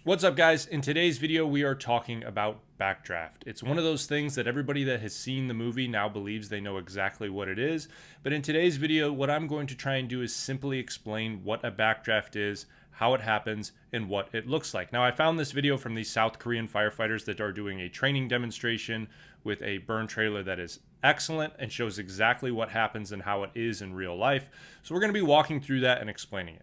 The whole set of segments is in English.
What's up, guys? In today's video, we are talking about backdraft. It's one of those things that everybody that has seen the movie now believes they know exactly what it is. But in today's video, what I'm going to try and do is simply explain what a backdraft is, how it happens, and what it looks like. Now, I found this video from these South Korean firefighters that are doing a training demonstration with a burn trailer that is excellent and shows exactly what happens and how it is in real life. So we're going to be walking through that and explaining it.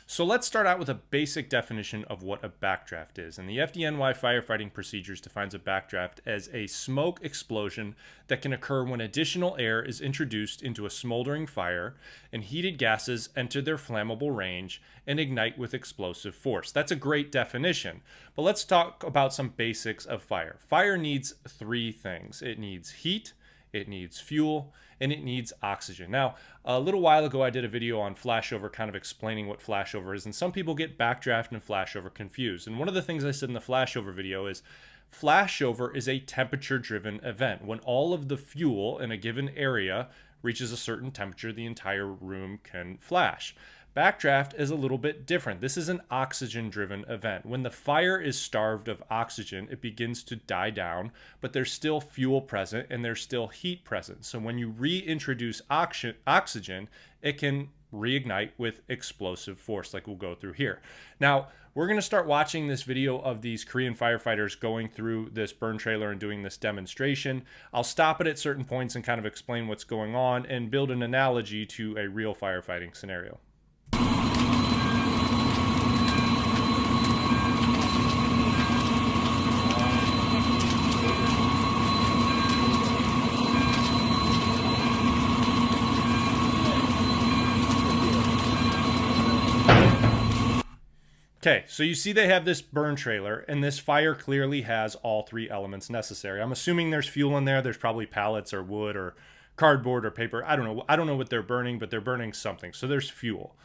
So let's start out with a basic definition of what a backdraft is. And the FDNY Firefighting Procedures defines a backdraft as a smoke explosion that can occur when additional air is introduced into a smoldering fire and heated gases enter their flammable range and ignite with explosive force. That's a great definition. But let's talk about some basics of fire. Fire needs three things. It needs heat, it needs fuel, and it needs oxygen. Now, a little while ago, I did a video on flashover, kind of explaining what flashover is, and some people get backdraft and flashover confused. And one of the things I said in the flashover video is flashover is a temperature-driven event. When all of the fuel in a given area reaches a certain temperature, the entire room can flash. Backdraft is a little bit different. This is an oxygen-driven event. When the fire is starved of oxygen, it begins to die down, but there's still fuel present and there's still heat present. So when you reintroduce oxygen, it can reignite with explosive force, like we'll go through here. Now, we're going to start watching this video of these Korean firefighters going through this burn trailer and doing this demonstration. I'll stop it at certain points and kind of explain what's going on and build an analogy to a real firefighting scenario. Okay, so you see they have this burn trailer, and this fire clearly has all three elements necessary. I'm assuming there's fuel in there. There's probably pallets or wood or cardboard or paper. I don't know. I don't know what they're burning, but they're burning something. So there's fuel.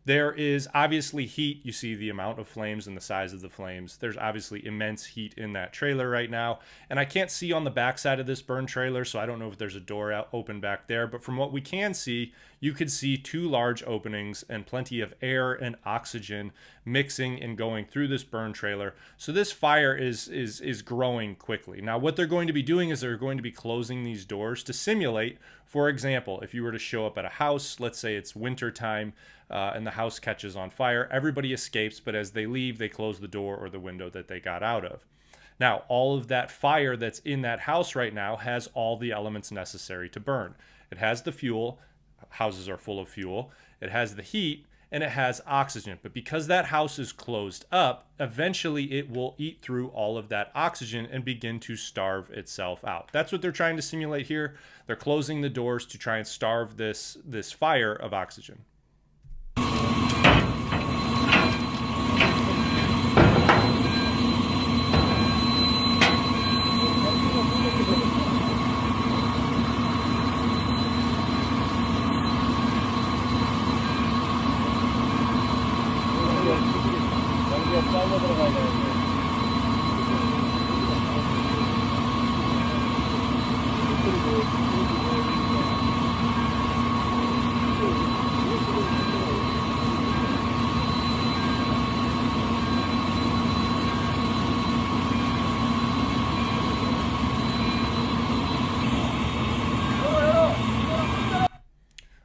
There is obviously heat. You see the amount of flames and the size of the flames. There's obviously immense heat in that trailer right now. And I can't see on the backside of this burn trailer, so I don't know if there's a door out open back there. But from what we can see, you could see two large openings and plenty of air and oxygen mixing and going through this burn trailer. So this fire is growing quickly. Now, what they're going to be doing is they're going to be closing these doors to simulate, for example, if you were to show up at a house, let's say it's winter time, and the house catches on fire, everybody escapes, but as they leave, they close the door or the window that they got out of. Now, all of that fire that's in that house right now has all the elements necessary to burn. It has the fuel, houses are full of fuel, it has the heat, and it has oxygen. But because that house is closed up, eventually it will eat through all of that oxygen and begin to starve itself out. That's what they're trying to simulate here. They're closing the doors to try and starve this fire of oxygen.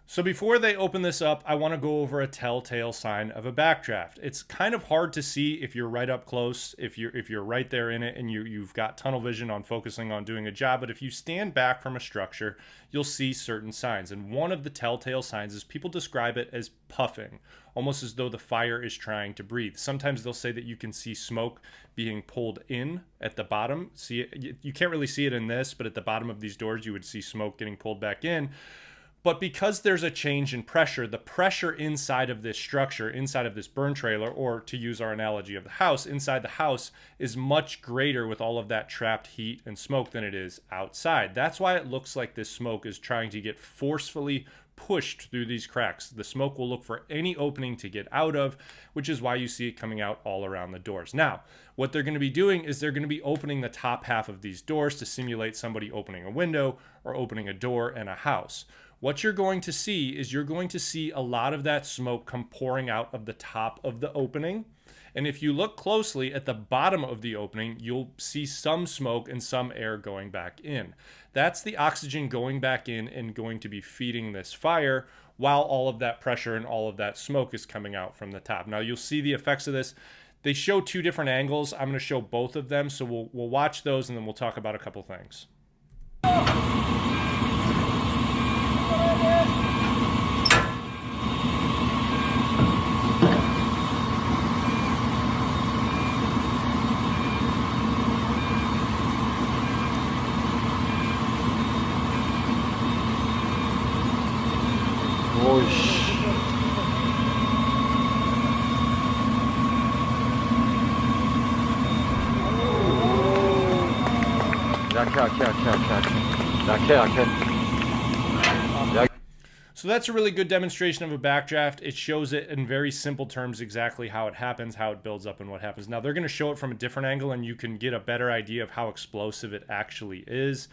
So before they open this up, I want to go over a telltale sign of a backdraft. It's kind of hard to see if you're right up close, if you're right there in it and you've got tunnel vision on focusing on doing a job, but if you stand back from a structure, you'll see certain signs. And one of the telltale signs is people describe it as puffing, almost as though the fire is trying to breathe. Sometimes they'll say that you can see smoke being pulled in at the bottom. See it, you can't really see it in this, but at the bottom of these doors, you would see smoke getting pulled back in. But because there's a change in pressure, the pressure inside of this structure, inside of this burn trailer, or to use our analogy of the house, inside the house is much greater with all of that trapped heat and smoke than it is outside. That's why it looks like this smoke is trying to get forcefully pushed through these cracks. The smoke will look for any opening to get out of, which is why you see it coming out all around the doors. Now, what they're going to be doing is they're going to be opening the top half of these doors to simulate somebody opening a window or opening a door in a house. what you're going to see is you're going to see a lot of that smoke come pouring out of the top of the opening. And if you look closely at the bottom of the opening, you'll see some smoke and some air going back in. That's the oxygen going back in and going to be feeding this fire while all of that pressure and all of that smoke is coming out from the top. Now you'll see the effects of this. They show two different angles. I'm going to show both of them. So we'll watch those and then we'll talk about a couple things. So that's a really good demonstration of a backdraft. It shows it in very simple terms exactly how it happens, how it builds up, and what happens. Now they're going to show it from a different angle and you can get a better idea of how explosive it actually is.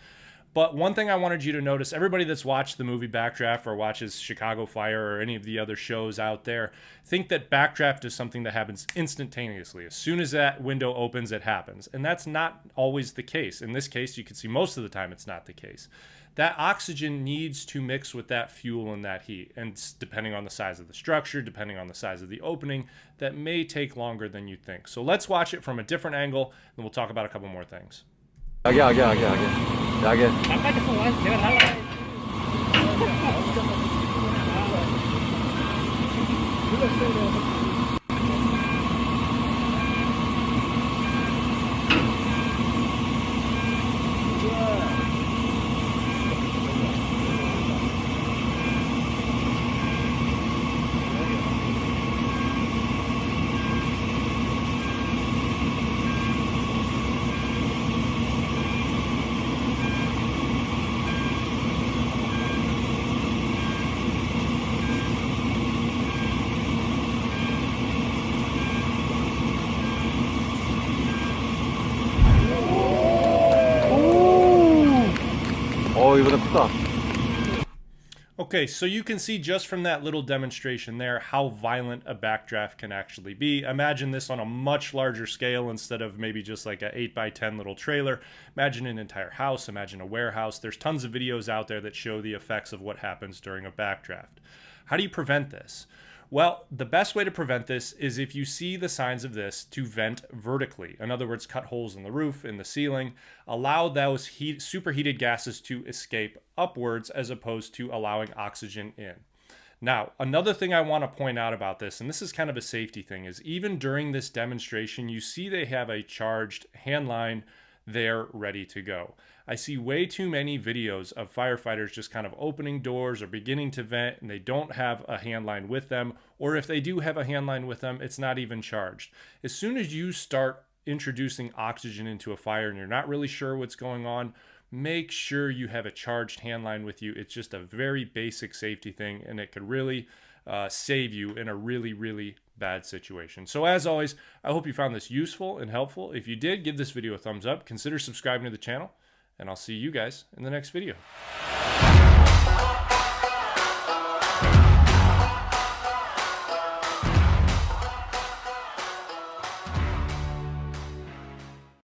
But one thing I wanted you to notice, everybody that's watched the movie Backdraft or watches Chicago Fire or any of the other shows out there, think that backdraft is something that happens instantaneously. As soon as that window opens, it happens. And that's not always the case. In this case, you can see most of the time it's not the case. That oxygen needs to mix with that fuel and that heat. And depending on the size of the structure, depending on the size of the opening, that may take longer than you think. So let's watch it from a different angle, and we'll talk about a couple more things. Okay, so you can see just from that little demonstration there how violent a backdraft can actually be. Imagine this on a much larger scale instead of maybe just like an 8x10 little trailer. Imagine an entire house, imagine a warehouse. There's tons of videos out there that show the effects of what happens during a backdraft. How do you prevent this? Well, the best way to prevent this is if you see the signs of this to vent vertically. In other words, cut holes in the roof, in the ceiling, allow those superheated gases to escape upwards as opposed to allowing oxygen in. Now, another thing I want to point out about this, and this is kind of a safety thing, is even during this demonstration, you see they have a charged hand line there ready to go. I see way too many videos of firefighters just kind of opening doors or beginning to vent and they don't have a hand line with them, or if they do have a hand line with them, it's not even charged. As soon as you start introducing oxygen into a fire and you're not really sure what's going on, make sure you have a charged hand line with you. It's just a very basic safety thing and it could really save you in a really, really bad situation. So as always, I hope you found this useful and helpful. If you did, give this video a thumbs up, consider subscribing to the channel, and I'll see you guys in the next video.